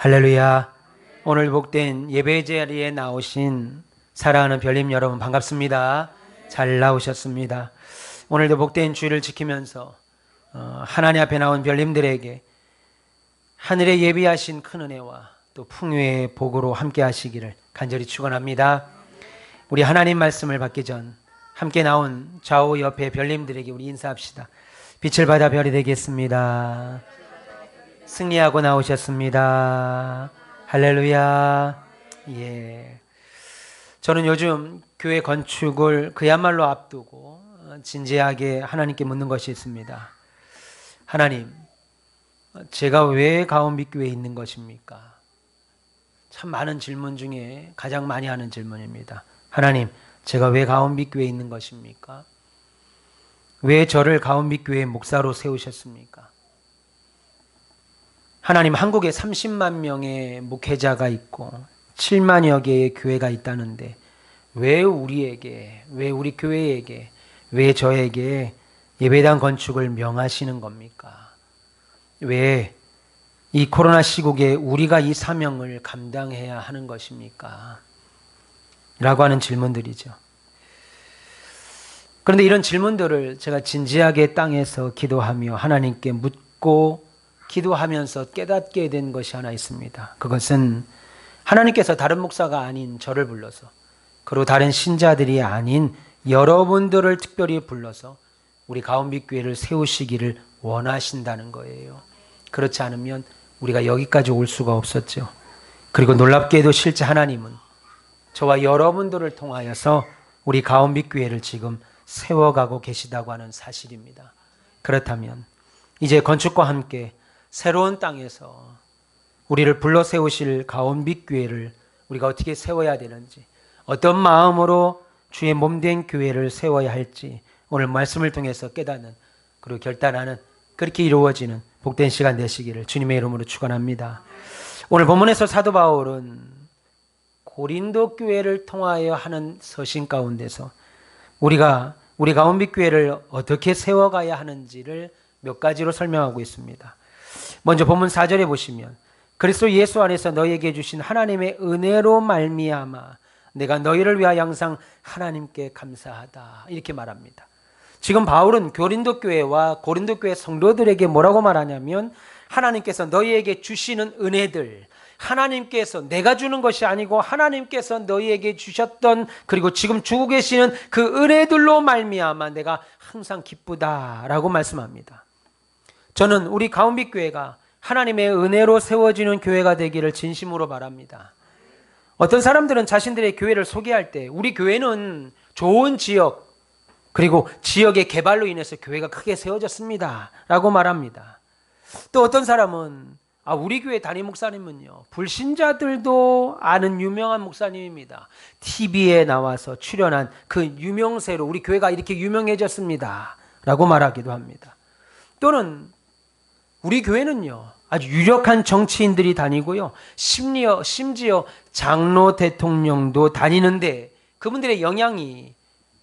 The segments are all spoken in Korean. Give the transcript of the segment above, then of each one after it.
할렐루야. 오늘 복된 예배 자리에 나오신 사랑하는 별님 여러분 반갑습니다. 잘 나오셨습니다. 오늘도 복된 주일을 지키면서 하나님 앞에 나온 별님들에게 하늘에 예비하신 큰 은혜와 또 풍요의 복으로 함께 하시기를 간절히 축원합니다. 우리 하나님 말씀을 받기 전 함께 나온 좌우 옆에 별님들에게 우리 인사합시다. 빛을 받아 별이 되겠습니다. 승리하고 나오셨습니다. 할렐루야. 예. 저는 요즘 교회 건축을 그야말로 앞두고 진지하게 하나님께 묻는 것이 있습니다. 하나님, 제가 왜 가온빛교회에 있는 것입니까? 참 많은 질문 중에 가장 많이 하는 질문입니다. 하나님, 제가 왜 가온빛교회에 있는 것입니까? 왜 저를 가온빛교회 목사로 세우셨습니까? 하나님, 한국에 30만 명의 목회자가 있고 7만여 개의 교회가 있다는데 왜 우리에게, 왜 우리 교회에게, 왜 저에게 예배당 건축을 명하시는 겁니까? 왜 이 코로나 시국에 우리가 이 사명을 감당해야 하는 것입니까? 라고 하는 질문들이죠. 그런데 이런 질문들을 제가 진지하게 땅에서 기도하며 하나님께 묻고 기도하면서 깨닫게 된 것이 하나 있습니다. 그것은 하나님께서 다른 목사가 아닌 저를 불러서, 그리고 다른 신자들이 아닌 여러분들을 특별히 불러서 우리 가온빛교회를 세우시기를 원하신다는 거예요. 그렇지 않으면 우리가 여기까지 올 수가 없었죠. 그리고 놀랍게도 실제 하나님은 저와 여러분들을 통하여서 우리 가온빛교회를 지금 세워가고 계시다고 하는 사실입니다. 그렇다면 이제 건축과 함께 새로운 땅에서 우리를 불러 세우실 가온빛교회를 우리가 어떻게 세워야 되는지, 어떤 마음으로 주의 몸된 교회를 세워야 할지 오늘 말씀을 통해서 깨닫는, 그리고 결단하는, 그렇게 이루어지는 복된 시간 되시기를 주님의 이름으로 축원합니다. 오늘 본문에서 사도 바울은 고린도 교회를 통하여 하는 서신 가운데서 우리가 우리 가온빛교회를 어떻게 세워가야 하는지를 몇 가지로 설명하고 있습니다. 먼저 본문 4절에 보시면 그리스도 예수 안에서 너희에게 주신 하나님의 은혜로 말미암아 내가 너희를 위하여 항상 하나님께 감사하다, 이렇게 말합니다. 지금 바울은 고린도 교회와 고린도 교회 성도들에게 뭐라고 말하냐면 하나님께서 너희에게 주시는 은혜들, 하나님께서 내가 주는 것이 아니고 하나님께서 너희에게 주셨던, 그리고 지금 주고 계시는 그 은혜들로 말미암아 내가 항상 기쁘다라고 말씀합니다. 저는 우리 가온빛교회가 하나님의 은혜로 세워지는 교회가 되기를 진심으로 바랍니다. 어떤 사람들은 자신들의 교회를 소개할 때 우리 교회는 좋은 지역, 그리고 지역의 개발로 인해서 교회가 크게 세워졌습니다 라고 말합니다. 또 어떤 사람은 우리 교회 담임 목사님은요, 불신자들도 아는 유명한 목사님입니다. TV에 나와서 출연한 그 유명세로 우리 교회가 이렇게 유명해졌습니다 라고 말하기도 합니다. 또는 우리 교회는요, 아주 유력한 정치인들이 다니고요, 심지어 장로 대통령도 다니는데 그분들의 영향이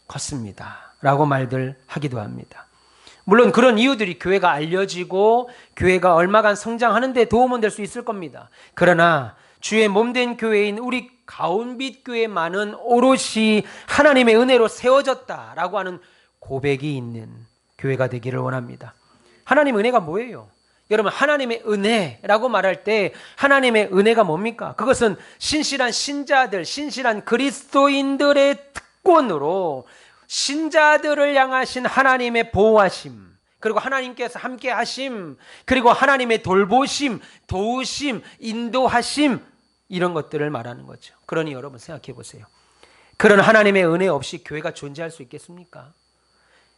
컸습니다 라고 말들 하기도 합니다. 물론 그런 이유들이 교회가 알려지고 교회가 얼마간 성장하는 데 도움은 될 수 있을 겁니다. 그러나 주의 몸된 교회인 우리 가온빛교회만은 오롯이 하나님의 은혜로 세워졌다라고 하는 고백이 있는 교회가 되기를 원합니다. 하나님의 은혜가 뭐예요? 여러분, 하나님의 은혜라고 말할 때 하나님의 은혜가 뭡니까? 그것은 신실한 신자들, 신실한 그리스도인들의 특권으로 신자들을 향하신 하나님의 보호하심, 그리고 하나님께서 함께 하심, 그리고 하나님의 돌보심, 도우심, 인도하심, 이런 것들을 말하는 거죠. 그러니 여러분 생각해 보세요. 그런 하나님의 은혜 없이 교회가 존재할 수 있겠습니까?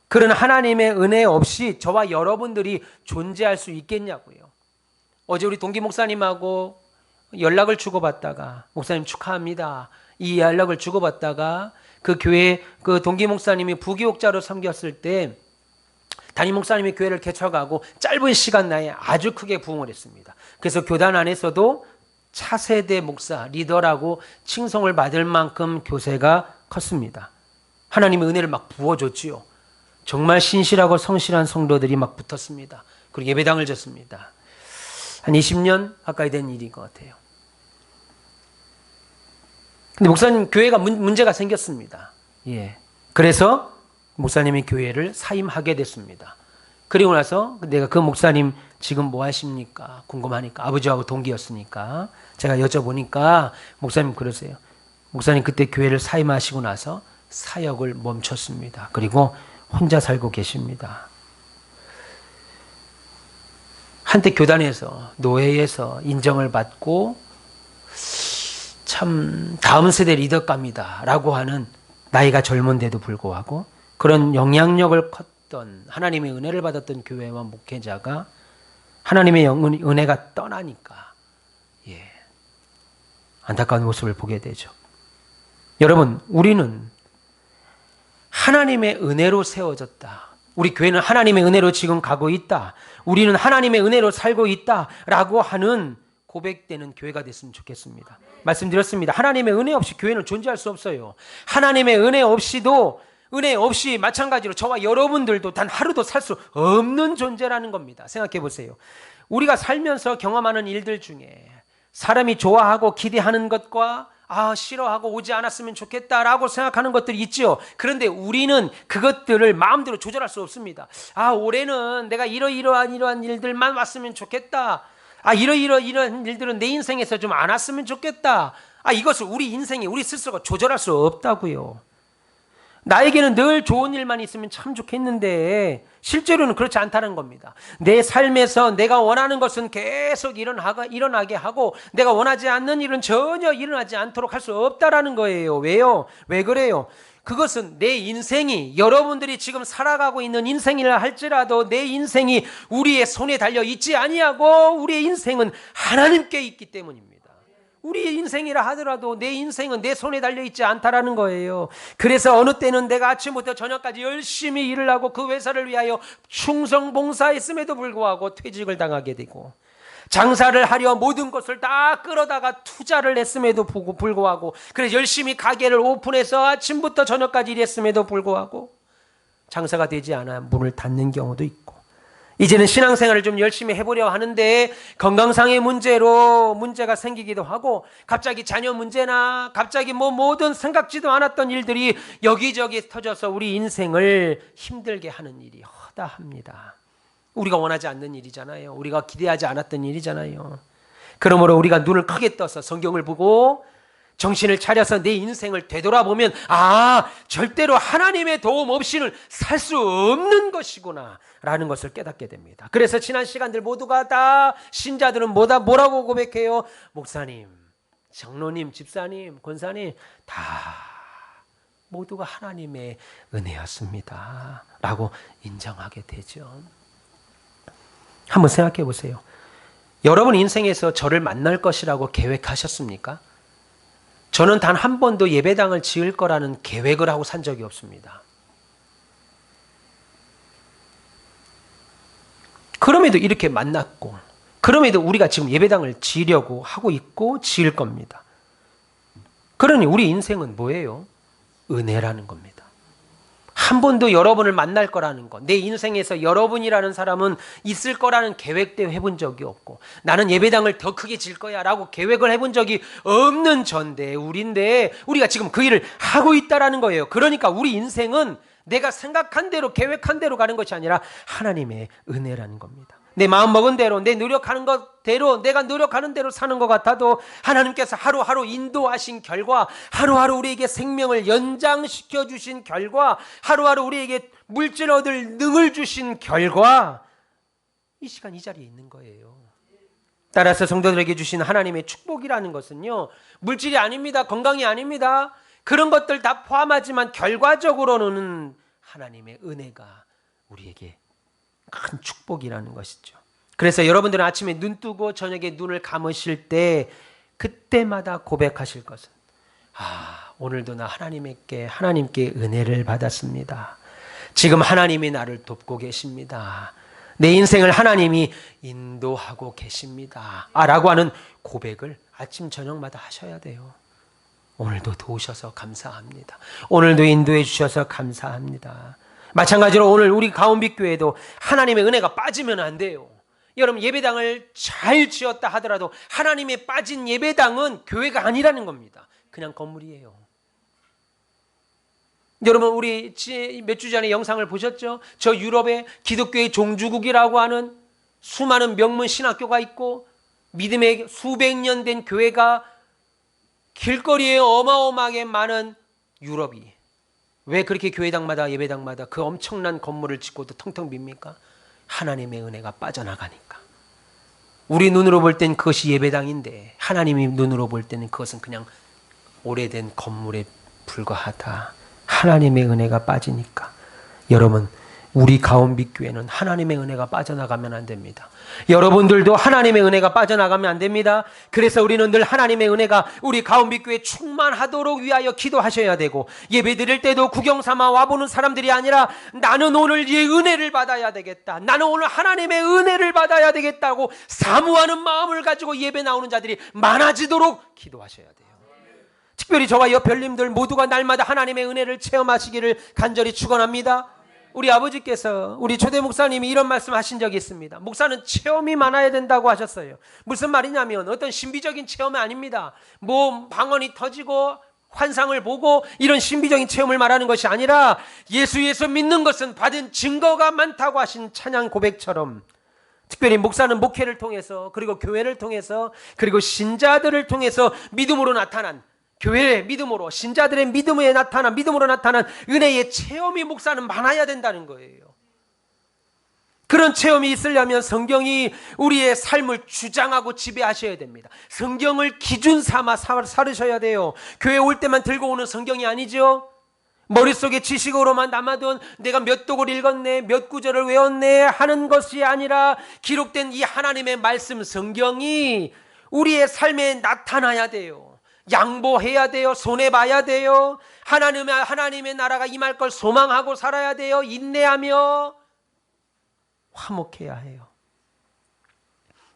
그런 하나님의 은혜 없이 저와 여러분들이 존재할 수 있겠냐고요. 어제 우리 동기 목사님하고 연락을 주고받다가, 목사님 축하합니다, 이 연락을 주고받다가 그 교회 그 동기 목사님이 부교육자로 섬겼을 때 담임 목사님이 교회를 개척하고 짧은 시간 내에 아주 크게 부흥을 했습니다. 그래서 교단 안에서도 차세대 목사, 리더라고 칭송을 받을 만큼 교세가 컸습니다. 하나님의 은혜를 막 부어줬지요. 정말 신실하고 성실한 성도들이 막 붙었습니다. 그리고 예배당을 졌습니다. 한 20년 가까이 된 일인 것 같아요. 근데 목사님 교회가 문제가 생겼습니다. 예. 그래서 목사님이 교회를 사임하게 됐습니다. 그리고 나서 내가 그 목사님 지금 뭐 하십니까? 궁금하니까 아버지하고 동기였으니까 제가 여쭤보니까 목사님 그러세요. 목사님 그때 교회를 사임하시고 나서 사역을 멈췄습니다. 그리고 혼자 살고 계십니다. 한때 교단에서 노회에서 인정을 받고 참 다음 세대 리더감이다 라고 하는 나이가 젊은데도 불구하고 그런 영향력을 컸던 하나님의 은혜를 받았던 교회와 목회자가 하나님의 은혜가 떠나니까 안타까운 모습을 보게 되죠. 여러분, 우리는 하나님의 은혜로 세워졌다. 우리 교회는 하나님의 은혜로 지금 가고 있다. 우리는 하나님의 은혜로 살고 있다라고 하는 고백되는 교회가 됐으면 좋겠습니다. 말씀드렸습니다. 하나님의 은혜 없이 교회는 존재할 수 없어요. 하나님의 은혜 없이도 은혜 없이 마찬가지로 저와 여러분들도 단 하루도 살 수 없는 존재라는 겁니다. 생각해 보세요. 우리가 살면서 경험하는 일들 중에 사람이 좋아하고 기대하는 것과 싫어하고 오지 않았으면 좋겠다라고 생각하는 것들이 있죠. 그런데 우리는 그것들을 마음대로 조절할 수 없습니다. 올해는 내가 이러한 일들만 왔으면 좋겠다. 이러한 일들은 내 인생에서 좀 안 왔으면 좋겠다. 이것을 우리 인생에 우리 스스로가 조절할 수 없다고요. 나에게는 늘 좋은 일만 있으면 참 좋겠는데 실제로는 그렇지 않다는 겁니다. 내 삶에서 내가 원하는 것은 계속 일어나게 하고 내가 원하지 않는 일은 전혀 일어나지 않도록 할 수 없다라는 거예요. 왜요? 왜 그래요? 그것은 내 인생이 여러분들이 지금 살아가고 있는 인생이라 할지라도 내 인생이 우리의 손에 달려 있지 아니하고 우리의 인생은 하나님께 있기 때문입니다. 우리의 인생이라 하더라도 내 인생은 내 손에 달려있지 않다라는 거예요. 그래서 어느 때는 내가 아침부터 저녁까지 열심히 일을 하고 그 회사를 위하여 충성봉사했음에도 불구하고 퇴직을 당하게 되고 장사를 하려 모든 것을 다 끌어다가 투자를 했음에도 불구하고 그래서 열심히 가게를 오픈해서 아침부터 저녁까지 일했음에도 불구하고 장사가 되지 않아 문을 닫는 경우도 있고 이제는 신앙생활을 좀 열심히 해보려 하는데 건강상의 문제가 생기기도 하고 갑자기 자녀 문제나 갑자기 모든 생각지도 않았던 일들이 여기저기 터져서 우리 인생을 힘들게 하는 일이 허다합니다. 우리가 원하지 않는 일이잖아요. 우리가 기대하지 않았던 일이잖아요. 그러므로 우리가 눈을 크게 떠서 성경을 보고 정신을 차려서 내 인생을 되돌아보면 절대로 하나님의 도움 없이는 살 수 없는 것이구나 라는 것을 깨닫게 됩니다. 그래서 지난 시간들 모두가 다 신자들은 뭐라고 고백해요? 목사님, 장로님, 집사님, 권사님 다 모두가 하나님의 은혜였습니다 라고 인정하게 되죠. 한번 생각해 보세요. 여러분 인생에서 저를 만날 것이라고 계획하셨습니까? 저는 단 한 번도 예배당을 지을 거라는 계획을 하고 산 적이 없습니다. 그럼에도 이렇게 만났고 그럼에도 우리가 지금 예배당을 지으려고 하고 있고 지을 겁니다. 그러니 우리 인생은 뭐예요? 은혜라는 겁니다. 한 번도 여러분을 만날 거라는 것, 내 인생에서 여러분이라는 사람은 있을 거라는 계획도 해본 적이 없고 나는 예배당을 더 크게 질 거야 라고 계획을 해본 적이 없는 전데 우리가 지금 그 일을 하고 있다라는 거예요. 그러니까 우리 인생은 내가 생각한 대로 계획한 대로 가는 것이 아니라 하나님의 은혜라는 겁니다. 내 마음 먹은 대로 내 노력하는 것대로 내가 노력하는 대로 사는 것 같아도 하나님께서 하루하루 인도하신 결과 하루하루 우리에게 생명을 연장시켜 주신 결과 하루하루 우리에게 물질 얻을 능을 주신 결과 이 시간 이 자리에 있는 거예요. 따라서 성도들에게 주신 하나님의 축복이라는 것은요 물질이 아닙니다. 건강이 아닙니다. 그런 것들 다 포함하지만 결과적으로는 하나님의 은혜가 우리에게 큰 축복이라는 것이죠. 그래서 여러분들은 아침에 눈 뜨고 저녁에 눈을 감으실 때 그때마다 고백하실 것은 오늘도 나 하나님께 은혜를 받았습니다. 지금 하나님이 나를 돕고 계십니다. 내 인생을 하나님이 인도하고 계십니다. 라고 하는 고백을 아침 저녁마다 하셔야 돼요. 오늘도 도우셔서 감사합니다. 오늘도 인도해 주셔서 감사합니다. 마찬가지로 오늘 우리 가온빛교회도 하나님의 은혜가 빠지면 안 돼요. 여러분, 예배당을 잘 지었다 하더라도 하나님에 빠진 예배당은 교회가 아니라는 겁니다. 그냥 건물이에요. 여러분, 우리 몇 주 전에 영상을 보셨죠? 저 유럽에 기독교의 종주국이라고 하는 수많은 명문 신학교가 있고 믿음의 수백 년 된 교회가 길거리에 어마어마하게 많은 유럽이, 왜 그렇게 교회당마다 예배당마다 그 엄청난 건물을 짓고도 텅텅 빕니까? 하나님의 은혜가 빠져나가니까. 우리 눈으로 볼 땐 그것이 예배당인데 하나님이 눈으로 볼 때는 그것은 그냥 오래된 건물에 불과하다. 하나님의 은혜가 빠지니까. 여러분, 우리 가온빛교회는 하나님의 은혜가 빠져나가면 안 됩니다. 여러분들도 하나님의 은혜가 빠져나가면 안 됩니다. 그래서 우리는 늘 하나님의 은혜가 우리 가온빛교회에 충만하도록 위하여 기도하셔야 되고, 예배드릴 때도 구경삼아 와보는 사람들이 아니라 나는 오늘 이 은혜를 받아야 되겠다, 나는 오늘 하나님의 은혜를 받아야 되겠다고 사모하는 마음을 가지고 예배 나오는 자들이 많아지도록 기도하셔야 돼요. 특별히 저와 옆별님들 모두가 날마다 하나님의 은혜를 체험하시기를 간절히 축원합니다. 우리 아버지께서, 우리 초대 목사님이 이런 말씀 하신 적이 있습니다. 목사는 체험이 많아야 된다고 하셨어요. 무슨 말이냐면 어떤 신비적인 체험이 아닙니다. 뭐 방언이 터지고 환상을 보고 이런 신비적인 체험을 말하는 것이 아니라 예수 믿는 것은 받은 증거가 많다고 하신 찬양 고백처럼, 특별히 목사는 목회를 통해서, 그리고 교회를 통해서, 그리고 신자들을 통해서 믿음으로 나타난, 교회의 믿음으로, 신자들의 믿음으로 나타난 은혜의 체험이 목사는 많아야 된다는 거예요. 그런 체험이 있으려면 성경이 우리의 삶을 주장하고 지배하셔야 됩니다. 성경을 기준 삼아 살으셔야 돼요. 교회 올 때만 들고 오는 성경이 아니죠. 머릿속에 지식으로만 남아둔 내가 몇 독을 읽었네, 몇 구절을 외웠네 하는 것이 아니라 기록된 이 하나님의 말씀 성경이 우리의 삶에 나타나야 돼요. 양보해야 돼요. 손해봐야 돼요. 하나님의 나라가 임할 걸 소망하고 살아야 돼요. 인내하며 화목해야 해요.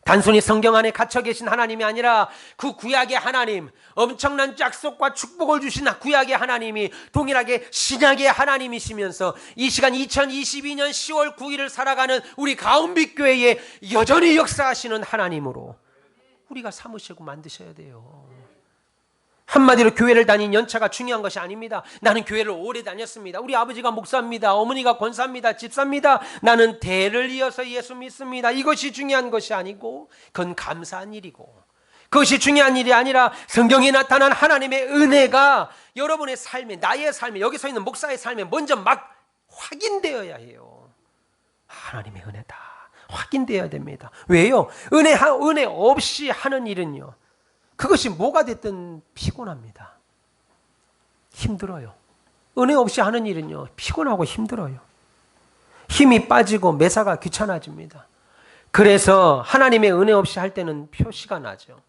단순히 성경 안에 갇혀 계신 하나님이 아니라 그 구약의 하나님, 엄청난 약속과 축복을 주신 구약의 하나님이 동일하게 신약의 하나님이시면서 이 시간 2022년 10월 9일을 살아가는 우리 가온빛교회에 여전히 역사하시는 하나님으로 우리가 삼으시고 만드셔야 돼요. 한마디로 교회를 다닌 연차가 중요한 것이 아닙니다. 나는 교회를 오래 다녔습니다. 우리 아버지가 목사입니다. 어머니가 권사입니다. 집사입니다. 나는 대를 이어서 예수 믿습니다. 이것이 중요한 것이 아니고 그건 감사한 일이고, 그것이 중요한 일이 아니라 성경에 나타난 하나님의 은혜가 여러분의 삶에, 나의 삶에, 여기 서 있는 목사의 삶에 먼저 막 확인되어야 해요. 하나님의 은혜다. 확인되어야 됩니다. 왜요? 은혜 없이 하는 일은요, 그것이 뭐가 됐든 피곤합니다. 힘들어요. 은혜 없이 하는 일은요, 피곤하고 힘들어요. 힘이 빠지고 매사가 귀찮아집니다. 그래서 하나님의 은혜 없이 할 때는 표시가 나죠.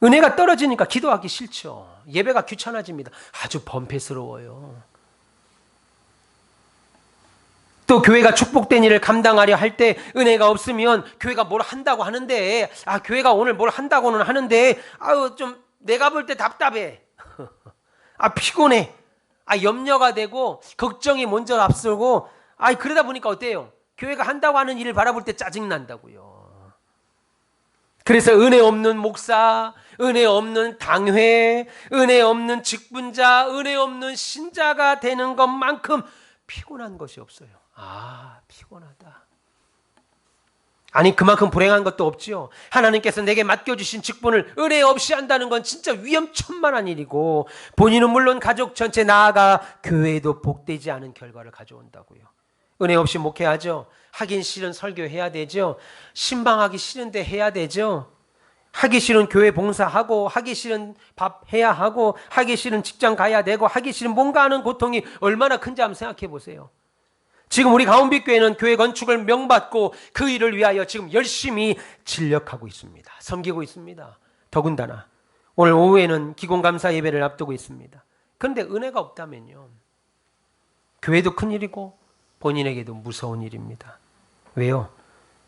은혜가 떨어지니까 기도하기 싫죠. 예배가 귀찮아집니다. 아주 번패스러워요. 또 교회가 축복된 일을 감당하려 할 때 은혜가 없으면 교회가 뭘 한다고 하는데, 교회가 오늘 뭘 한다고는 하는데 좀 내가 볼 때 답답해. 피곤해. 염려가 되고 걱정이 먼저 앞서고, 그러다 보니까 어때요? 교회가 한다고 하는 일을 바라볼 때 짜증난다고요. 그래서 은혜 없는 목사, 은혜 없는 당회, 은혜 없는 직분자, 은혜 없는 신자가 되는 것만큼 피곤한 것이 없어요. 피곤하다. 그만큼 불행한 것도 없지요. 하나님께서 내게 맡겨주신 직분을 은혜 없이 한다는 건 진짜 위험천만한 일이고, 본인은 물론 가족 전체 나아가 교회에도 복되지 않은 결과를 가져온다고요. 은혜 없이 목회하죠. 하긴 싫은 설교해야 되죠. 신방하기 싫은데 해야 되죠. 하기 싫은 교회 봉사하고, 하기 싫은 밥 해야 하고, 하기 싫은 직장 가야 되고, 하기 싫은 뭔가 하는 고통이 얼마나 큰지 한번 생각해 보세요. 지금 우리 가온빛교회는 교회 건축을 명받고 그 일을 위하여 지금 열심히 진력하고 있습니다. 섬기고 있습니다. 더군다나 오늘 오후에는 기공감사 예배를 앞두고 있습니다. 그런데 은혜가 없다면요, 교회도 큰일이고 본인에게도 무서운 일입니다. 왜요?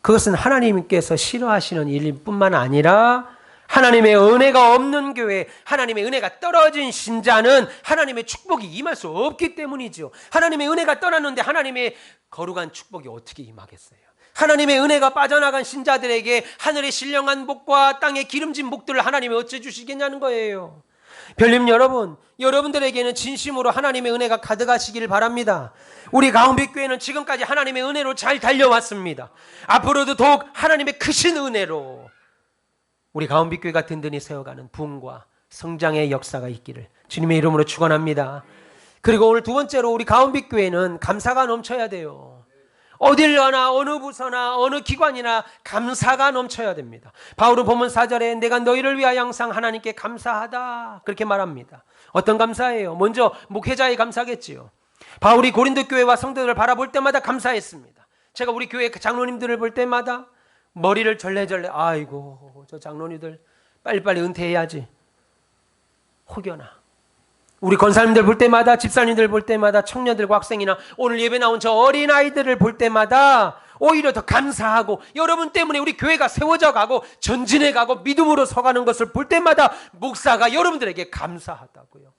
그것은 하나님께서 싫어하시는 일뿐만 아니라 하나님의 은혜가 없는 교회, 하나님의 은혜가 떨어진 신자는 하나님의 축복이 임할 수 없기 때문이죠. 하나님의 은혜가 떠났는데 하나님의 거룩한 축복이 어떻게 임하겠어요? 하나님의 은혜가 빠져나간 신자들에게 하늘의 신령한 복과 땅의 기름진 복들을 하나님이 어찌 주시겠냐는 거예요. 별님 여러분, 여러분들에게는 진심으로 하나님의 은혜가 가득하시길 바랍니다. 우리 가운데교회는 지금까지 하나님의 은혜로 잘 달려왔습니다. 앞으로도 더욱 하나님의 크신 은혜로 우리 가운데교회가 든든히 세워가는 부흥과 성장의 역사가 있기를 주님의 이름으로 축원합니다. 그리고 오늘 두 번째로 우리 가운데교회는 감사가 넘쳐야 돼요. 어딜 가나 어느 부서나 어느 기관이나 감사가 넘쳐야 됩니다. 바울은 본문 4절에 내가 너희를 위하여 항상 하나님께 감사하다 그렇게 말합니다. 어떤 감사예요? 먼저 목회자의 감사겠지요. 바울이 고린도 교회와 성도들을 바라볼 때마다 감사했습니다. 제가 우리 교회 장로님들을 볼 때마다 머리를 절레절레 아이고 저 장로님들 빨리빨리 은퇴해야지 혹여나 우리 권사님들 볼 때마다 집사님들 볼 때마다 청년들과 학생이나 오늘 예배 나온 저 어린아이들을 볼 때마다 오히려 더 감사하고 여러분 때문에 우리 교회가 세워져 가고 전진해 가고 믿음으로 서가는 것을 볼 때마다 목사가 여러분들에게 감사하다고요.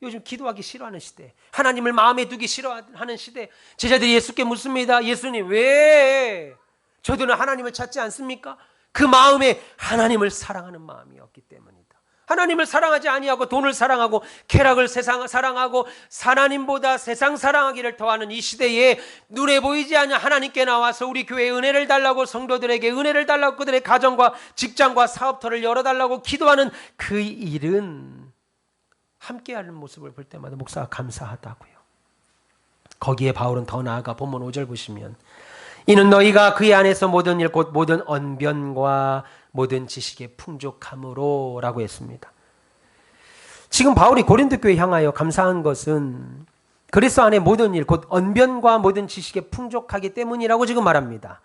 요즘 기도하기 싫어하는 시대, 하나님을 마음에 두기 싫어하는 시대, 제자들이 예수께 묻습니다. 예수님 왜 저들은 하나님을 찾지 않습니까? 그 마음에 하나님을 사랑하는 마음이었기 때문이다. 하나님을 사랑하지 아니하고 돈을 사랑하고 쾌락을 사랑하고 하나님보다 세상 사랑하기를 더하는 이 시대에 눈에 보이지 않는 하나님께 나와서 우리 교회에 은혜를 달라고 성도들에게 은혜를 달라고 그들의 가정과 직장과 사업터를 열어달라고 기도하는 그 일은 함께하는 모습을 볼 때마다 목사가 감사하다고요. 거기에 바울은 더 나아가 본문 5절 보시면 이는 너희가 그의 안에서 모든 일 곧 모든 언변과 모든 지식의 풍족함으로 라고 했습니다. 지금 바울이 고린도 교회에 향하여 감사한 것은 그리스도 안에 모든 일 곧 언변과 모든 지식에 풍족하기 때문이라고 지금 말합니다.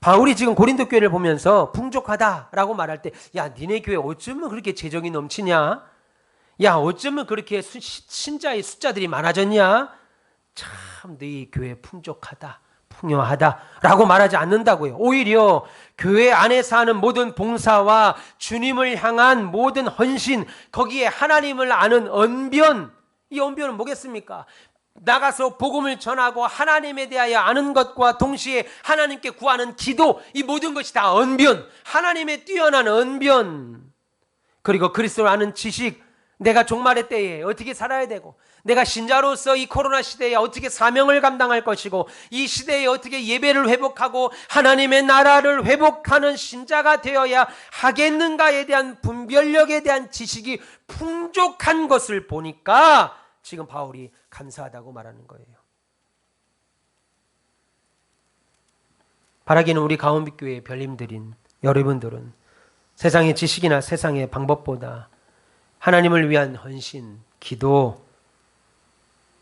바울이 지금 고린도 교회를 보면서 풍족하다라고 말할 때 야 니네 교회 어쩌면 그렇게 재정이 넘치냐? 야 어쩌면 그렇게 신자의 숫자들이 많아졌냐? 참 너희 교회 풍족하다. 풍요하다라고 말하지 않는다고요. 오히려 교회 안에서 하는 모든 봉사와 주님을 향한 모든 헌신, 거기에 하나님을 아는 언변, 이 언변은 뭐겠습니까? 나가서 복음을 전하고 하나님에 대하여 아는 것과 동시에 하나님께 구하는 기도, 이 모든 것이 다 언변, 하나님의 뛰어난 언변, 그리고 그리스도를 아는 지식, 내가 종말의 때에 어떻게 살아야 되고 내가 신자로서 이 코로나 시대에 어떻게 사명을 감당할 것이고 이 시대에 어떻게 예배를 회복하고 하나님의 나라를 회복하는 신자가 되어야 하겠는가에 대한 분별력에 대한 지식이 풍족한 것을 보니까 지금 바울이 감사하다고 말하는 거예요. 바라기는 우리 가온빛교회의 별님들인 여러분들은 세상의 지식이나 세상의 방법보다 하나님을 위한 헌신, 기도,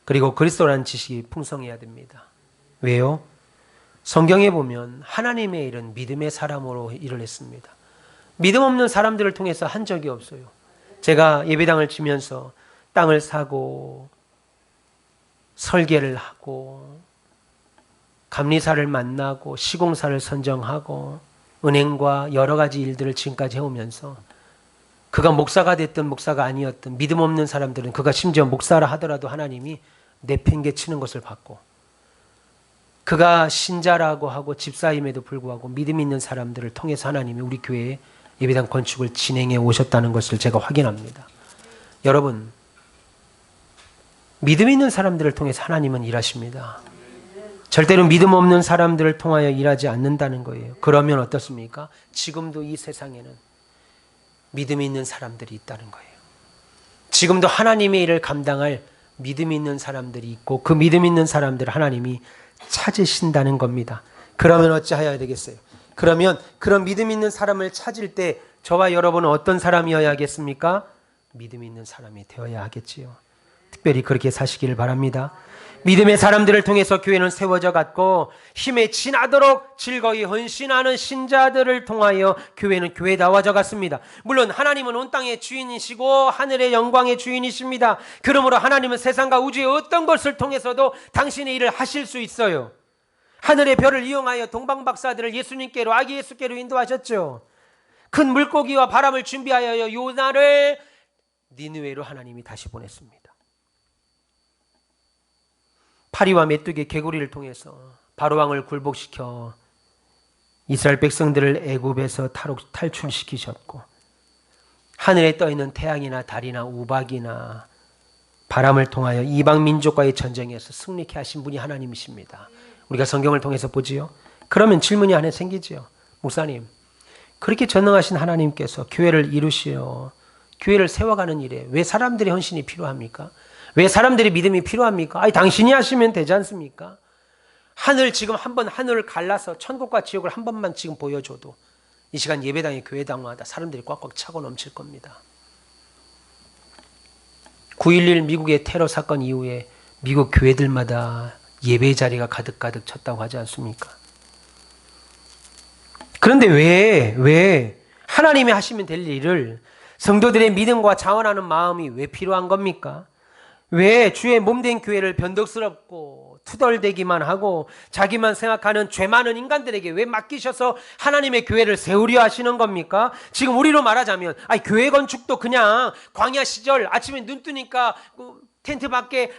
그리고 그리스도라는 지식이 풍성해야 됩니다. 왜요? 성경에 보면 하나님의 일은 믿음의 사람으로 일을 했습니다. 믿음 없는 사람들을 통해서 한 적이 없어요. 제가 예배당을 치면서 땅을 사고 설계를 하고 감리사를 만나고 시공사를 선정하고 은행과 여러 가지 일들을 지금까지 해오면서 그가 목사가 됐든 목사가 아니었든 믿음 없는 사람들은 그가 심지어 목사라 하더라도 하나님이 내팽개치는 것을 봤고 그가 신자라고 하고 집사임에도 불구하고 믿음 있는 사람들을 통해서 하나님이 우리 교회에 예배당 건축을 진행해 오셨다는 것을 제가 확인합니다. 여러분, 믿음 있는 사람들을 통해서 하나님은 일하십니다. 절대로 믿음 없는 사람들을 통하여 일하지 않는다는 거예요. 그러면 어떻습니까? 지금도 이 세상에는 믿음이 있는 사람들이 있다는 거예요. 지금도 하나님의 일을 감당할 믿음이 있는 사람들이 있고 그 믿음 있는 사람들을 하나님이 찾으신다는 겁니다. 그러면 어찌하여야 되겠어요? 그러면 그런 믿음 있는 사람을 찾을 때 저와 여러분은 어떤 사람이어야 하겠습니까? 믿음 있는 사람이 되어야 하겠지요. 특별히 그렇게 사시기를 바랍니다. 믿음의 사람들을 통해서 교회는 세워져 갔고 힘에 지나도록 즐거이 헌신하는 신자들을 통하여 교회는 교회다워져 갔습니다. 물론 하나님은 온 땅의 주인이시고 하늘의 영광의 주인이십니다. 그러므로 하나님은 세상과 우주의 어떤 것을 통해서도 당신의 일을 하실 수 있어요. 하늘의 별을 이용하여 동방박사들을 예수님께로 아기 예수께로 인도하셨죠. 큰 물고기와 바람을 준비하여 요나를 니느웨로 하나님이 다시 보냈습니다. 파리와 메뚜기 개구리를 통해서 바로왕을 굴복시켜 이스라엘 백성들을 애굽에서 탈출시키셨고, 하늘에 떠있는 태양이나 달이나 우박이나 바람을 통하여 이방 민족과의 전쟁에서 승리케 하신 분이 하나님이십니다. 우리가 성경을 통해서 보지요. 그러면 질문이 하나 생기지요. 목사님, 그렇게 전능하신 하나님께서 교회를 이루시어 교회를 세워가는 일에 왜 사람들의 헌신이 필요합니까? 왜 사람들의 믿음이 필요합니까? 아니, 당신이 하시면 되지 않습니까? 지금 한번 하늘을 갈라서 천국과 지옥을 한 번만 지금 보여줘도 이 시간 예배당에 교회당마다 사람들이 꽉꽉 차고 넘칠 겁니다. 9.11 미국의 테러 사건 이후에 미국 교회들마다 예배 자리가 가득가득 찼다고 하지 않습니까? 그런데 왜 하나님이 하시면 될 일을 성도들의 믿음과 자원하는 마음이 왜 필요한 겁니까? 왜 주의 몸된 교회를 변덕스럽고 투덜대기만 하고 자기만 생각하는 죄 많은 인간들에게 왜 맡기셔서 하나님의 교회를 세우려 하시는 겁니까? 지금 우리로 말하자면 교회 건축도 그냥 광야 시절 아침에 눈 뜨니까 텐트 밖에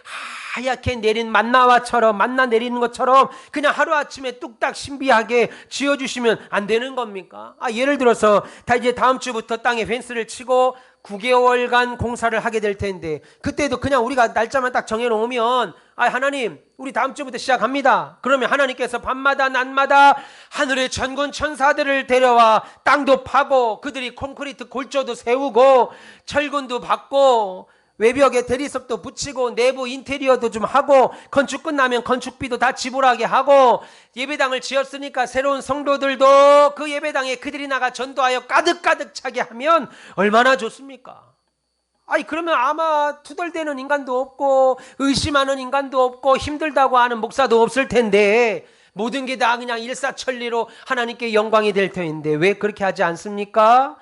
하얗게 내린 만나 내리는 것처럼 그냥 하루아침에 뚝딱 신비하게 지어주시면 안 되는 겁니까? 예를 들어서 이제 다음 주부터 땅에 펜스를 치고 9개월간 공사를 하게 될 텐데, 그때도 그냥 우리가 날짜만 딱 정해놓으면 하나님 우리 다음 주부터 시작합니다. 그러면 하나님께서 밤마다 낮마다 하늘의 전군 천사들을 데려와 땅도 파고 그들이 콘크리트 골조도 세우고 철근도 받고 외벽에 대리석도 붙이고 내부 인테리어도 좀 하고 건축 끝나면 건축비도 다 지불하게 하고 예배당을 지었으니까 새로운 성도들도 그 예배당에 그들이 나가 전도하여 가득가득 차게 하면 얼마나 좋습니까? 그러면 아마 투덜대는 인간도 없고 의심하는 인간도 없고 힘들다고 하는 목사도 없을 텐데, 모든 게 다 그냥 일사천리로 하나님께 영광이 될 터인데 왜 그렇게 하지 않습니까?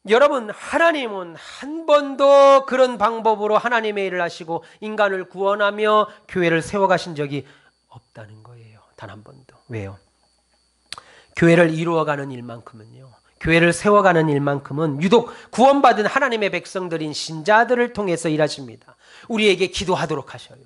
여러분, 하나님은 한 번도 그런 방법으로 하나님의 일을 하시고 인간을 구원하며 교회를 세워가신 적이 없다는 거예요. 단 한 번도. 왜요? 교회를 이루어가는 일만큼은요, 교회를 세워가는 일만큼은 유독 구원받은 하나님의 백성들인 신자들을 통해서 일하십니다. 우리에게 기도하도록 하셔요.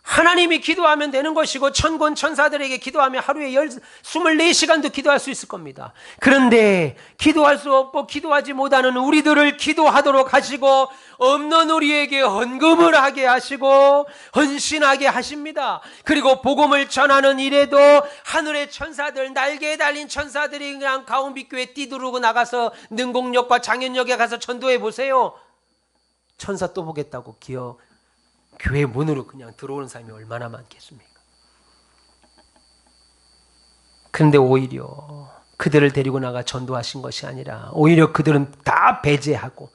하나님이 기도하면 되는 것이고 천군 천사들에게 기도하면 하루에 24시간도 기도할 수 있을 겁니다. 그런데 기도할 수 없고 기도하지 못하는 우리들을 기도하도록 하시고 없는 우리에게 헌금을 하게 하시고 헌신하게 하십니다. 그리고 복음을 전하는 일에도 하늘의 천사들, 날개에 달린 천사들이 그냥 가온빛교회 띠두르고 나가서 능곡역과 장현역에 가서 전도해 보세요. 천사 또 보겠다고 교회 문으로 그냥 들어오는 사람이 얼마나 많겠습니까? 그런데 오히려 그들을 데리고 나가 전도하신 것이 아니라 오히려 그들은 다 배제하고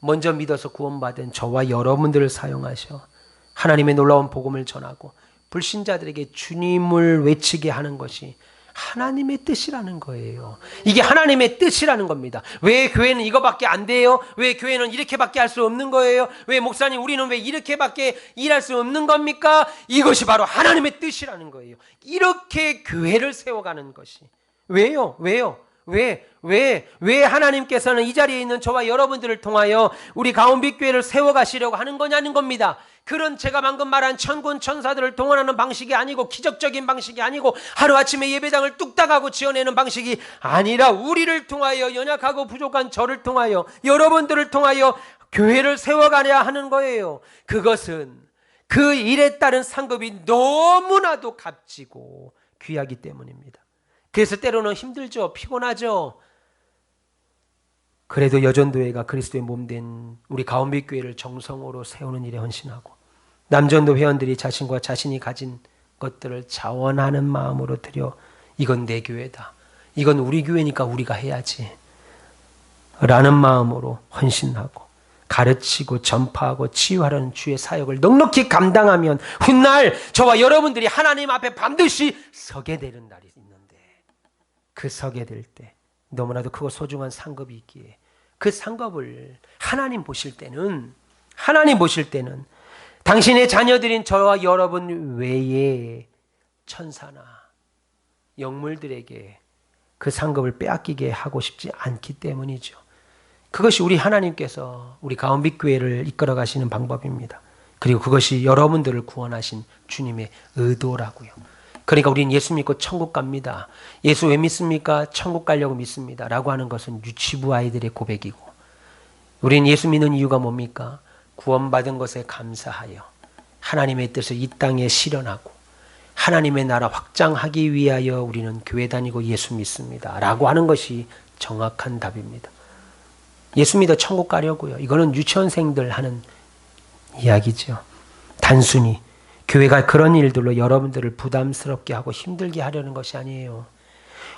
먼저 믿어서 구원받은 저와 여러분들을 사용하셔 하나님의 놀라운 복음을 전하고 불신자들에게 주님을 외치게 하는 것이 하나님의 뜻이라는 거예요. 이게 하나님의 뜻이라는 겁니다. 왜 교회는 이거밖에 안 돼요? 왜 교회는 이렇게밖에 할 수 없는 거예요? 왜 목사님 우리는 왜 이렇게밖에 일할 수 없는 겁니까? 이것이 바로 하나님의 뜻이라는 거예요. 이렇게 교회를 세워가는 것이. 왜요? 왜 하나님께서는 이 자리에 있는 저와 여러분들을 통하여 우리 가온빛교회를 세워가시려고 하는 거냐는 겁니다. 그런 제가 방금 말한 천군 천사들을 동원하는 방식이 아니고 기적적인 방식이 아니고 하루아침에 예배당을 뚝딱하고 지어내는 방식이 아니라 우리를 통하여 연약하고 부족한 저를 통하여 여러분들을 통하여 교회를 세워가려 하는 거예요. 그것은 그 일에 따른 상급이 너무나도 값지고 귀하기 때문입니다. 그래서 때로는 힘들죠. 피곤하죠. 그래도 여전도회가 그리스도의 몸된 우리 가온빛교회를 정성으로 세우는 일에 헌신하고 남전도 회원들이 자신과 자신이 가진 것들을 자원하는 마음으로 드려 이건 내 교회다. 이건 우리 교회니까 우리가 해야지. 라는 마음으로 헌신하고 가르치고 전파하고 치유하려는 주의 사역을 넉넉히 감당하면 훗날 저와 여러분들이 하나님 앞에 반드시 서게 되는 날이 있는데 그 서게 될 때 너무나도 크고 소중한 상급이 있기에 그 상급을 하나님 보실 때는 당신의 자녀들인 저와 여러분 외에 천사나 영물들에게 그 상급을 빼앗기게 하고 싶지 않기 때문이죠. 그것이 우리 하나님께서 우리 가운빛교회를 이끌어 가시는 방법입니다. 그리고 그것이 여러분들을 구원하신 주님의 의도라고요. 그러니까 우리는 예수 믿고 천국 갑니다. 예수 왜 믿습니까? 천국 가려고 믿습니다. 라고 하는 것은 유치부 아이들의 고백이고, 우리는 예수 믿는 이유가 뭡니까? 구원받은 것에 감사하여 하나님의 뜻을 이 땅에 실현하고 하나님의 나라 확장하기 위하여 우리는 교회 다니고 예수 믿습니다. 라고 하는 것이 정확한 답입니다. 예수 믿어 천국 가려고요. 이거는 유치원생들 하는 이야기죠. 단순히 교회가 그런 일들로 여러분들을 부담스럽게 하고 힘들게 하려는 것이 아니에요.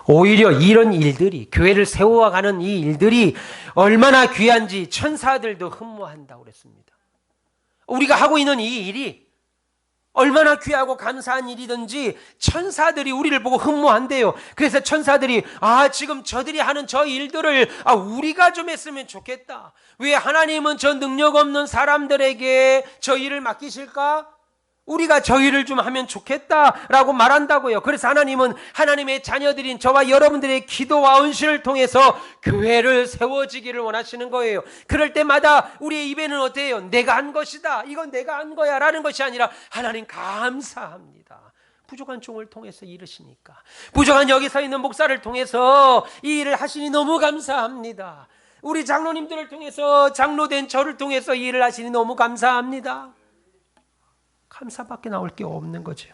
오히려 이런 일들이, 교회를 세워가는 이 일들이 얼마나 귀한지 천사들도 흠모한다고 그랬습니다. 우리가 하고 있는 이 일이 얼마나 귀하고 감사한 일이든지 천사들이 우리를 보고 흠모한대요. 그래서 천사들이 지금 저들이 하는 저 일들을 우리가 좀 했으면 좋겠다. 왜 하나님은 저 능력 없는 사람들에게 저 일을 맡기실까? 우리가 저 일을 좀 하면 좋겠다라고 말한다고요. 그래서 하나님은 하나님의 자녀들인 저와 여러분들의 기도와 헌신을 통해서 교회를 세워지기를 원하시는 거예요. 그럴 때마다 우리의 입에는 어때요? 내가 한 것이다. 이건 내가 한 거야 라는 것이 아니라 하나님 감사합니다. 부족한 종을 통해서 이르시니까, 부족한 여기 서 있는 목사를 통해서 이 일을 하시니 너무 감사합니다. 우리 장로님들을 통해서, 장로된 저를 통해서 이 일을 하시니 너무 감사합니다. 감사밖에 나올 게 없는 거죠.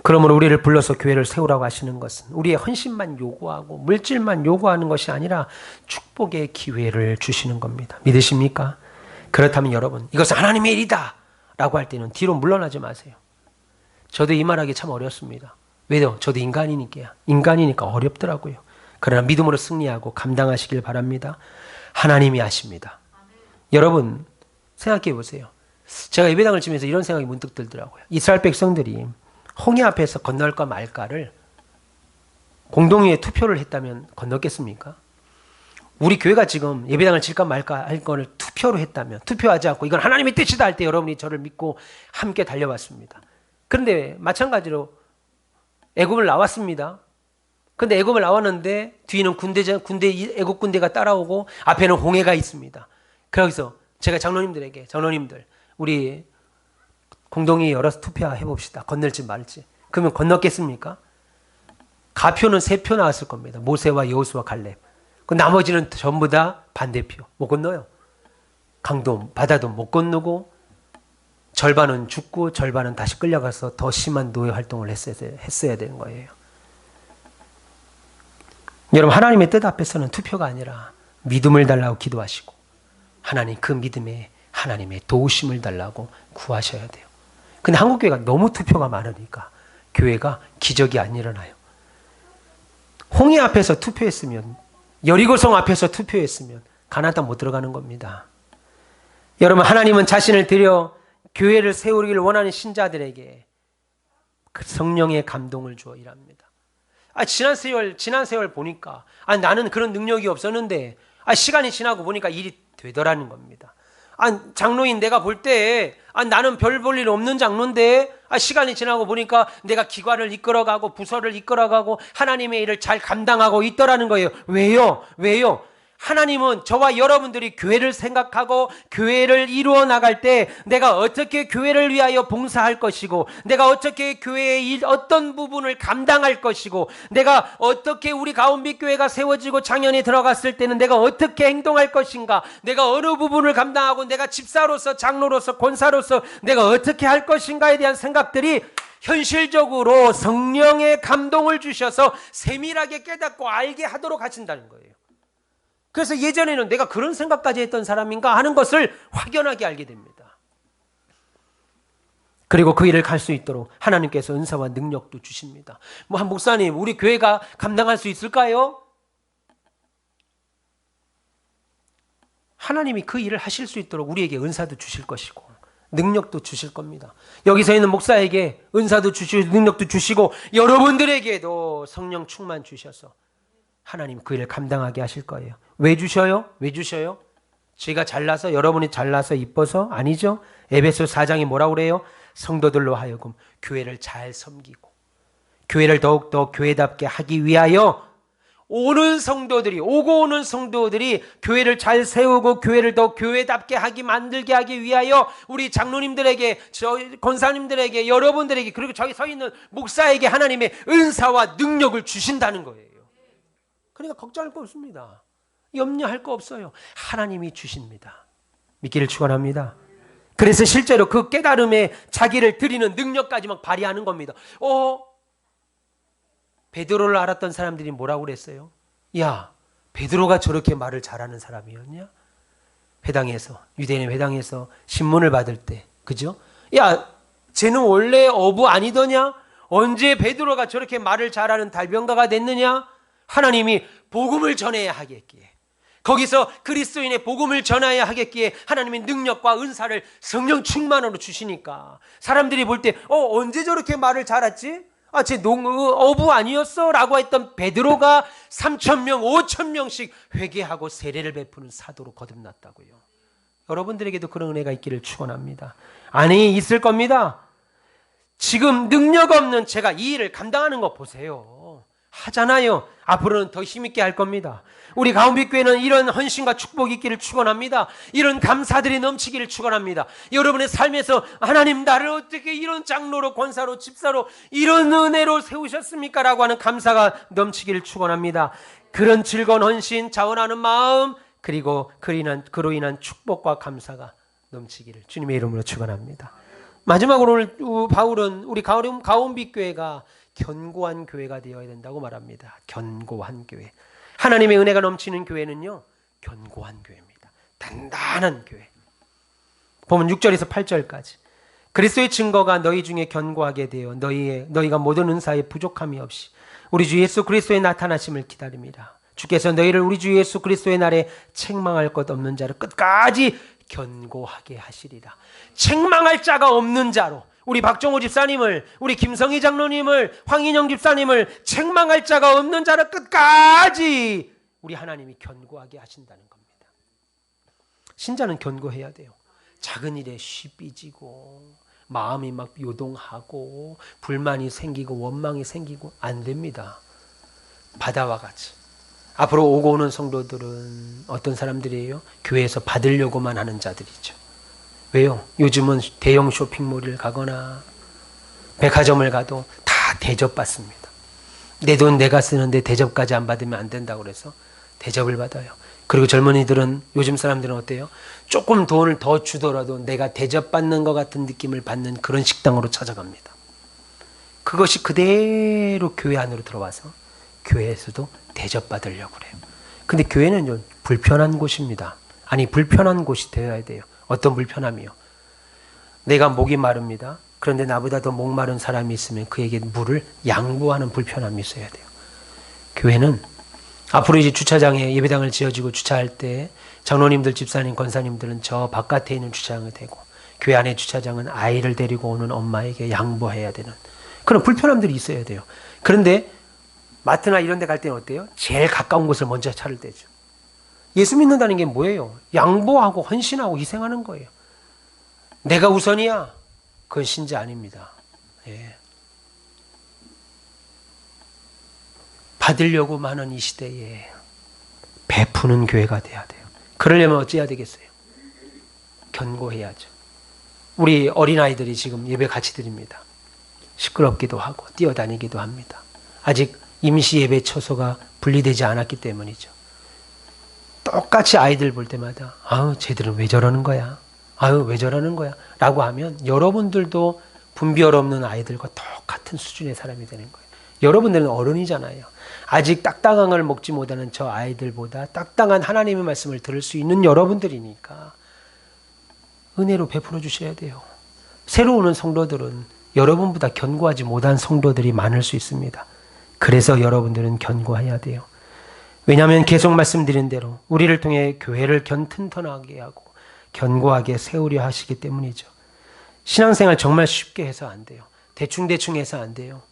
그러므로 우리를 불러서 교회를 세우라고 하시는 것은 우리의 헌신만 요구하고 물질만 요구하는 것이 아니라 축복의 기회를 주시는 겁니다. 믿으십니까? 그렇다면 여러분, 이것은 하나님의 일이다 라고 할 때는 뒤로 물러나지 마세요. 저도 이 말하기 참 어렵습니다. 왜요? 저도 인간이니까 어렵더라고요. 그러나 믿음으로 승리하고 감당하시길 바랍니다. 하나님이 하십니다. 여러분 생각해 보세요. 제가 예배당을 지면서 이런 생각이 문득 들더라고요. 이스라엘 백성들이 홍해 앞에서 건널까 말까를 공동의회 투표를 했다면 건넜겠습니까? 우리 교회가 지금 예배당을 질까 말까 할 거를 투표로 했다면, 투표하지 않고 이건 하나님의 뜻이다 할 때 여러분이 저를 믿고 함께 달려왔습니다. 그런데 마찬가지로 애굽을 나왔습니다. 근데 애굽을 나왔는데 뒤에는 애굽 군대가 따라오고 앞에는 홍해가 있습니다. 그래서 제가 장로님들 우리 공동회의 열어서 투표해 봅시다. 건널지 말지. 그러면 건넜겠습니까? 가표는 3표 나왔을 겁니다. 모세와 여호수아 갈렙. 그 나머지는 전부 다 반대표. 못 건너요. 강도 바다도 못 건너고 절반은 죽고 절반은 다시 끌려가서 더 심한 노예 활동을 했어야 되는 거예요. 여러분, 하나님의 뜻 앞에서는 투표가 아니라 믿음을 달라고 기도하시고 하나님 그 믿음에 하나님의 도우심을 달라고 구하셔야 돼요. 근데 한국교회가 너무 투표가 많으니까 교회가 기적이 안 일어나요. 홍해 앞에서 투표했으면, 여리고성 앞에서 투표했으면 가나안 땅 못 들어가는 겁니다. 여러분, 하나님은 자신을 들여 교회를 세우기를 원하는 신자들에게 그 성령의 감동을 주어 일합니다. 지난 세월 보니까 나는 그런 능력이 없었는데 시간이 지나고 보니까 일이 되더라는 겁니다. 장로인 내가 볼 때 나는 별 볼 일 없는 장로인데 시간이 지나고 보니까 내가 기관을 이끌어가고 부서를 이끌어가고 하나님의 일을 잘 감당하고 있더라는 거예요. 왜요? 하나님은 저와 여러분들이 교회를 생각하고 교회를 이루어 나갈 때 내가 어떻게 교회를 위하여 봉사할 것이고, 내가 어떻게 교회의 어떤 부분을 감당할 것이고, 내가 어떻게 우리 가운빛교회가 세워지고 장년이 들어갔을 때는 내가 어떻게 행동할 것인가, 내가 어느 부분을 감당하고 내가 집사로서 장로로서 권사로서 내가 어떻게 할 것인가에 대한 생각들이 현실적으로 성령의 감동을 주셔서 세밀하게 깨닫고 알게 하도록 하신다는 거예요. 그래서 예전에는 내가 그런 생각까지 했던 사람인가 하는 것을 확연하게 알게 됩니다. 그리고 그 일을 갈 수 있도록 하나님께서 은사와 능력도 주십니다. 한 목사님, 우리 교회가 감당할 수 있을까요? 하나님이 그 일을 하실 수 있도록 우리에게 은사도 주실 것이고 능력도 주실 겁니다. 여기서 있는 목사에게 은사도 주시고 능력도 주시고 여러분들에게도 성령 충만 주셔서 하나님 그 일을 감당하게 하실 거예요. 왜 주셔요? 제가 잘나서, 여러분이 잘나서 이뻐서? 아니죠. 에베소 4장이 뭐라고 그래요? 성도들로 하여금 교회를 잘 섬기고 교회를 더욱더 교회답게 하기 위하여 오고 오는 성도들이 교회를 잘 세우고 교회를 더 교회답게 만들게 하기 위하여 우리 장로님들에게, 권사님들에게, 여러분들에게, 그리고 저기 서 있는 목사에게 하나님의 은사와 능력을 주신다는 거예요. 그러니까 걱정할 거 없습니다. 염려할 거 없어요. 하나님이 주십니다. 믿기를 축원합니다. 그래서 실제로 그 깨달음에 자기를 드리는 능력까지 막 발휘하는 겁니다. 베드로를 알았던 사람들이 뭐라고 그랬어요? 야, 베드로가 저렇게 말을 잘하는 사람이었냐? 유대인의 회당에서 신문을 받을 때, 그죠? 야, 쟤는 원래 어부 아니더냐? 언제 베드로가 저렇게 말을 잘하는 달변가가 됐느냐? 하나님이 복음을 전해야 하겠기에, 거기서 그리스도인의 복음을 전해야 하겠기에 하나님의 능력과 은사를 성령 충만으로 주시니까 사람들이 볼 때 언제 저렇게 말을 잘했지? 쟤 어부 아니었어? 라고 했던 베드로가 3,000명, 5,000명씩 회개하고 세례를 베푸는 사도로 거듭났다고요. 여러분들에게도 그런 은혜가 있기를 축원합니다. 아니, 있을 겁니다. 지금 능력 없는 제가 이 일을 감당하는 거 보세요. 하잖아요. 앞으로는 더 힘있게 할 겁니다. 우리 가운빛교회는 이런 헌신과 축복이 있기를 축원합니다. 이런 감사들이 넘치기를 축원합니다. 여러분의 삶에서 하나님 나를 어떻게 이런 장로로, 권사로, 집사로 이런 은혜로 세우셨습니까? 라고 하는 감사가 넘치기를 축원합니다. 그런 즐거운 헌신, 자원하는 마음, 그리고 그로 인한 축복과 감사가 넘치기를 주님의 이름으로 축원합니다. 마지막으로 오늘 바울은 우리 가온빛교회가 견고한 교회가 되어야 된다고 말합니다. 견고한 교회. 하나님의 은혜가 넘치는 교회는요, 견고한 교회입니다. 단단한 교회. 보면 6절에서 8절까지. 그리스도의 증거가 너희 중에 견고하게 되어 너희가 모든 은사에 부족함이 없이 우리 주 예수 그리스도의 나타나심을 기다립니다. 주께서 너희를 우리 주 예수 그리스도의 날에 책망할 것 없는 자를 끝까지 견고하게 하시리라. 책망할 자가 없는 자로, 우리 박정호 집사님을, 우리 김성희 장로님을, 황인영 집사님을 책망할 자가 없는 자를 끝까지 우리 하나님이 견고하게 하신다는 겁니다. 신자는 견고해야 돼요. 작은 일에 쉬 삐지고 마음이 막 요동하고 불만이 생기고 원망이 생기고 안 됩니다. 바다와 같이. 앞으로 오고 오는 성도들은 어떤 사람들이에요? 교회에서 받으려고만 하는 자들이죠. 왜요? 요즘은 대형 쇼핑몰을 가거나 백화점을 가도 다 대접받습니다. 내 돈 내가 쓰는데 대접까지 안 받으면 안 된다고 그래서 대접을 받아요. 그리고 젊은이들은, 요즘 사람들은 어때요? 조금 돈을 더 주더라도 내가 대접받는 것 같은 느낌을 받는 그런 식당으로 찾아갑니다. 그것이 그대로 교회 안으로 들어와서 교회에서도 대접받으려고 그래요. 근데 교회는 불편한 곳입니다. 아니, 불편한 곳이 되어야 돼요. 어떤 불편함이요? 내가 목이 마릅니다. 그런데 나보다 더 목마른 사람이 있으면 그에게 물을 양보하는 불편함이 있어야 돼요. 교회는 앞으로 이제 주차장에 예배당을 지어지고 주차할 때 장로님들, 집사님, 권사님들은 저 바깥에 있는 주차장을 대고 교회 안의 주차장은 아이를 데리고 오는 엄마에게 양보해야 되는 그런 불편함들이 있어야 돼요. 그런데 마트나 이런 데 갈 때는 어때요? 제일 가까운 곳을 먼저 차를 대죠. 예수 믿는다는 게 뭐예요? 양보하고 헌신하고 희생하는 거예요. 내가 우선이야? 그건 신자 아닙니다. 예. 받으려고 하는 이 시대에 베푸는 교회가 돼야 돼요. 그러려면 어찌해야 되겠어요? 견고해야죠. 우리 어린아이들이 지금 예배 같이 드립니다. 시끄럽기도 하고 뛰어다니기도 합니다. 아직 임시 예배 처소가 분리되지 않았기 때문이죠. 똑같이 아이들 볼 때마다 쟤들은 왜 저러는 거야? 왜 저러는 거야? 라고 하면 여러분들도 분별 없는 아이들과 똑같은 수준의 사람이 되는 거예요. 여러분들은 어른이잖아요. 아직 딱딱한 걸 먹지 못하는 저 아이들보다 딱딱한 하나님의 말씀을 들을 수 있는 여러분들이니까 은혜로 베풀어 주셔야 돼요. 새로 오는 성도들은 여러분보다 견고하지 못한 성도들이 많을 수 있습니다. 그래서 여러분들은 견고해야 돼요. 왜냐하면 계속 말씀드린 대로 우리를 통해 교회를 튼튼하게 하고 견고하게 세우려 하시기 때문이죠. 신앙생활 정말 쉽게 해서 안 돼요. 대충 해서 안 돼요.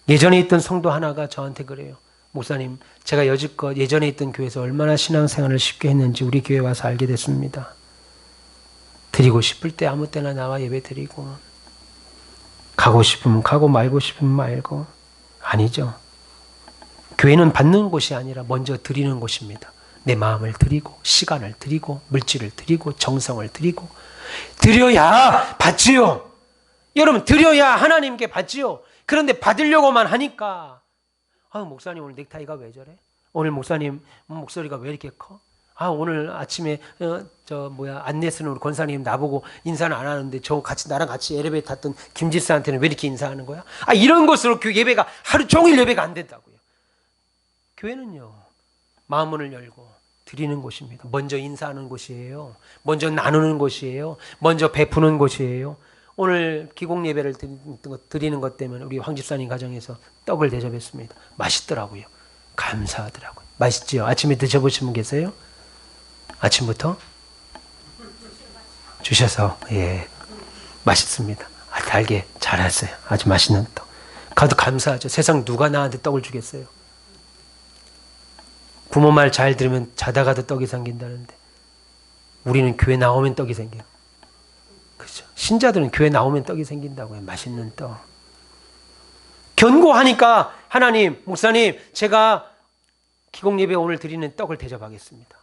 예전에 있던 성도 하나가 저한테 그래요. 목사님, 제가 여지껏 예전에 있던 교회에서 얼마나 신앙생활을 쉽게 했는지 우리 교회 와서 알게 됐습니다. 드리고 싶을 때 아무 때나 나와 예배 드리고, 가고 싶으면 가고 말고 싶으면 말고. 아니죠. 교회는 받는 곳이 아니라 먼저 드리는 곳입니다. 내 마음을 드리고 시간을 드리고 물질을 드리고 정성을 드리고 드려야 받지요. 여러분, 드려야 하나님께 받지요. 그런데 받으려고만 하니까, 목사님 오늘 넥타이가 왜 저래? 오늘 목사님 목소리가 왜 이렇게 커? 오늘 아침에 안내스는 우리 권사님 나보고 인사는 안 하는데 나랑 같이 엘리베이터 탔던 김지수한테는 왜 이렇게 인사하는 거야? 이런 것으로 예배가 하루 종일 예배가 안 된다고요. 교회는요, 마음문을 열고 드리는 곳입니다. 먼저 인사하는 곳이에요. 먼저 나누는 곳이에요. 먼저 베푸는 곳이에요. 오늘 기공 예배를 드리는 것 때문에 우리 황 집사님 가정에서 떡을 대접했습니다. 맛있더라고요. 감사하더라고요. 맛있지요? 아침에 드셔보신 분 계세요? 아침부터 주셔서, 예, 맛있습니다. 달게 잘했어요. 아주 맛있는 떡. 가도 감사하죠. 세상 누가 나한테 떡을 주겠어요? 부모 말 잘 들으면 자다가도 떡이 생긴다는데, 우리는 교회 나오면 떡이 생겨요. 그렇죠? 신자들은 교회 나오면 떡이 생긴다고요. 맛있는 떡. 견고하니까 하나님, 목사님, 제가 기공예배 오늘 드리는 떡을 대접하겠습니다.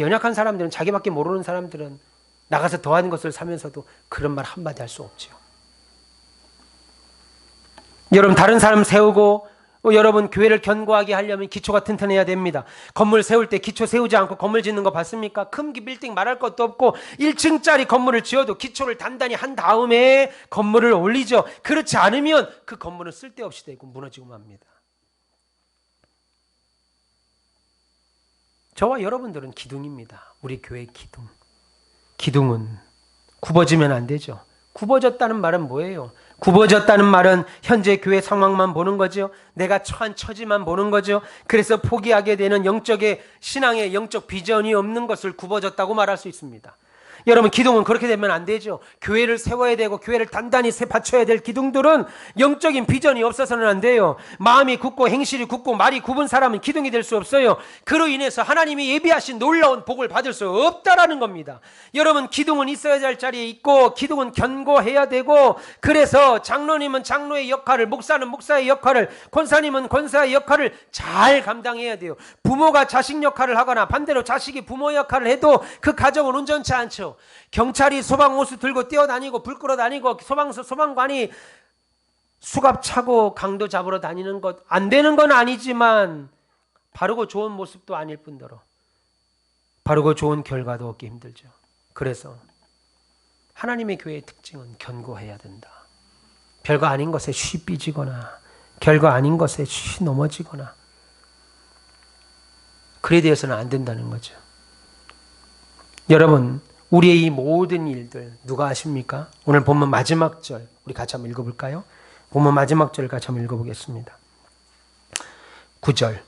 연약한 사람들은, 자기밖에 모르는 사람들은 나가서 더한 것을 사면서도 그런 말 한마디 할 수 없죠. 여러분, 다른 사람 세우고, 여러분 교회를 견고하게 하려면 기초가 튼튼해야 됩니다. 건물 세울 때 기초 세우지 않고 건물 짓는 거 봤습니까? 큰 빌딩 말할 것도 없고 1층짜리 건물을 지어도 기초를 단단히 한 다음에 건물을 올리죠. 그렇지 않으면 그 건물은 쓸데없이 되고 무너지고 맙니다. 저와 여러분들은 기둥입니다. 우리 교회의 기둥. 기둥은 굽어지면 안 되죠. 굽어졌다는 말은 뭐예요? 굽어졌다는 말은 현재 교회 상황만 보는 거죠. 내가 처한 처지만 보는 거죠. 그래서 포기하게 되는 영적의 신앙의 영적 비전이 없는 것을 굽어졌다고 말할 수 있습니다. 여러분, 기둥은 그렇게 되면 안 되죠. 교회를 세워야 되고 교회를 단단히 받쳐야 될 기둥들은 영적인 비전이 없어서는 안 돼요. 마음이 굳고 행실이 굳고 말이 굽은 사람은 기둥이 될 수 없어요. 그로 인해서 하나님이 예비하신 놀라운 복을 받을 수 없다라는 겁니다. 여러분, 기둥은 있어야 할 자리에 있고 기둥은 견고해야 되고, 그래서 장로님은 장로의 역할을, 목사는 목사의 역할을, 권사님은 권사의 역할을 잘 감당해야 돼요. 부모가 자식 역할을 하거나 반대로 자식이 부모 역할을 해도 그 가정은 온전치 않죠. 경찰이 소방호수 들고 뛰어다니고 불 끌어 다니고 소방관이 수갑 차고 강도 잡으러 다니는 것 안 되는 건 아니지만 바르고 좋은 모습도 아닐 뿐더러 바르고 좋은 결과도 얻기 힘들죠. 그래서 하나님의 교회의 특징은 견고해야 된다. 별거 아닌 것에 쉬 삐지거나 결과 아닌 것에 쉬 넘어지거나 그래 되어서는 안 된다는 거죠. 여러분, 우리의 이 모든 일들 누가 아십니까? 오늘 본문 마지막 절 우리 같이 한번 읽어볼까요? 본문 마지막 절 같이 한번 읽어보겠습니다. 9절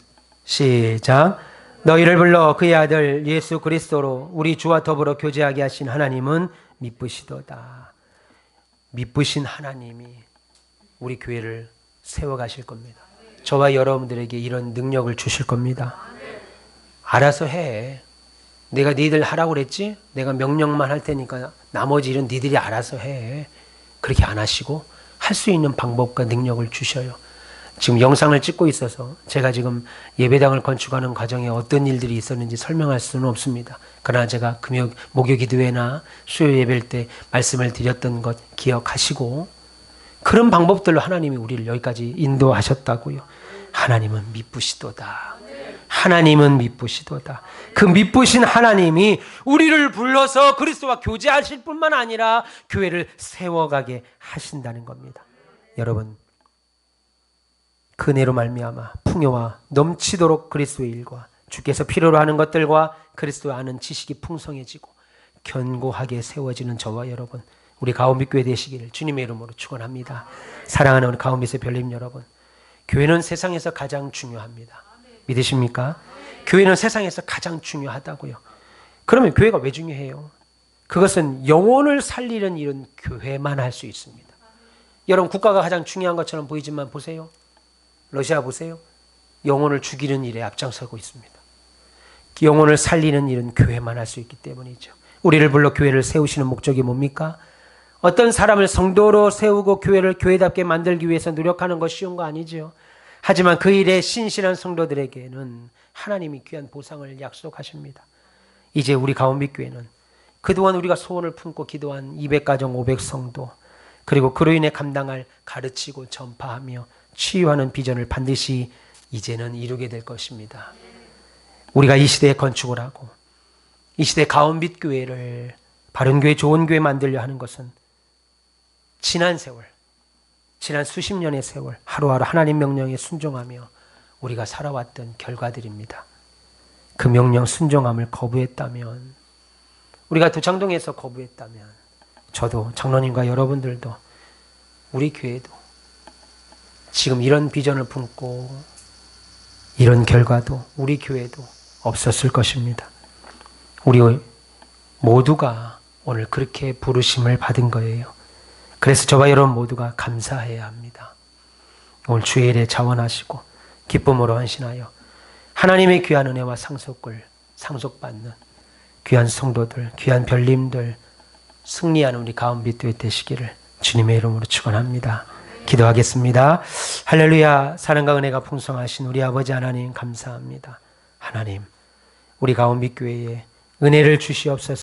시작. 너희를 불러 그의 아들 예수 그리스도로 우리 주와 더불어 교제하게 하신 하나님은 미쁘시도다. 미쁘신 하나님이 우리 교회를 세워가실 겁니다. 저와 여러분들에게 이런 능력을 주실 겁니다. 알아서 해. 내가 니들 하라고 그랬지? 내가 명령만 할 테니까 나머지 일은 니들이 알아서 해. 그렇게 안 하시고 할 수 있는 방법과 능력을 주셔요. 지금 영상을 찍고 있어서 제가 지금 예배당을 건축하는 과정에 어떤 일들이 있었는지 설명할 수는 없습니다. 그러나 제가 목요 기도회나 수요 예배일 때 말씀을 드렸던 것 기억하시고 그런 방법들로 하나님이 우리를 여기까지 인도하셨다고요. 하나님은 미쁘시도다. 하나님은 미쁘시도다. 그 미쁘신 하나님이 우리를 불러서 그리스도와 교제하실 뿐만 아니라 교회를 세워가게 하신다는 겁니다. 여러분, 그 은혜로 말미암아 풍요와 넘치도록 그리스도의 일과 주께서 필요로 하는 것들과 그리스도를 아는 지식이 풍성해지고 견고하게 세워지는 저와 여러분, 우리 가온빛 교회 되시기를 주님의 이름으로 축원합니다. 사랑하는 우리 가온빛의 별님 여러분, 교회는 세상에서 가장 중요합니다. 믿으십니까? 교회는 세상에서 가장 중요하다고요. 그러면 교회가 왜 중요해요? 그것은 영혼을 살리는 일은 교회만 할 수 있습니다. 여러분, 국가가 가장 중요한 것처럼 보이지만 보세요. 러시아 보세요. 영혼을 죽이는 일에 앞장서고 있습니다. 영혼을 살리는 일은 교회만 할 수 있기 때문이죠. 우리를 불러 교회를 세우시는 목적이 뭡니까? 어떤 사람을 성도로 세우고 교회를 교회답게 만들기 위해서 노력하는 것이 쉬운 거 아니죠. 하지만 그 일에 신실한 성도들에게는 하나님이 귀한 보상을 약속하십니다. 이제 우리 가온빛교회는 그동안 우리가 소원을 품고 기도한 200가정 500성도, 그리고 그로 인해 감당할 가르치고 전파하며 치유하는 비전을 반드시 이제는 이루게 될 것입니다. 우리가 이 시대에 건축을 하고 이 시대 가온빛 교회를 바른 교회, 좋은 교회 만들려 하는 것은 지난 세월, 지난 수십 년의 세월 하루하루 하나님 명령에 순종하며 우리가 살아왔던 결과들입니다. 그 명령 순종함을 거부했다면, 우리가 도창동에서 거부했다면, 저도 장로님과 여러분들도 우리 교회도 지금 이런 비전을 품고 이런 결과도 우리 교회도 없었을 것입니다. 우리 모두가 오늘 그렇게 부르심을 받은 거예요. 그래서 저와 여러분 모두가 감사해야 합니다. 오늘 주의 일에 자원하시고 기쁨으로 헌신하여 하나님의 귀한 은혜와 상속받는 귀한 성도들, 귀한 별님들, 승리하는 우리 가온빛 교회 되시기를 주님의 이름으로 축원합니다. 기도하겠습니다. 할렐루야. 사랑과 은혜가 풍성하신 우리 아버지 하나님 감사합니다. 하나님, 우리 가온빛 교회에 은혜를 주시옵소서.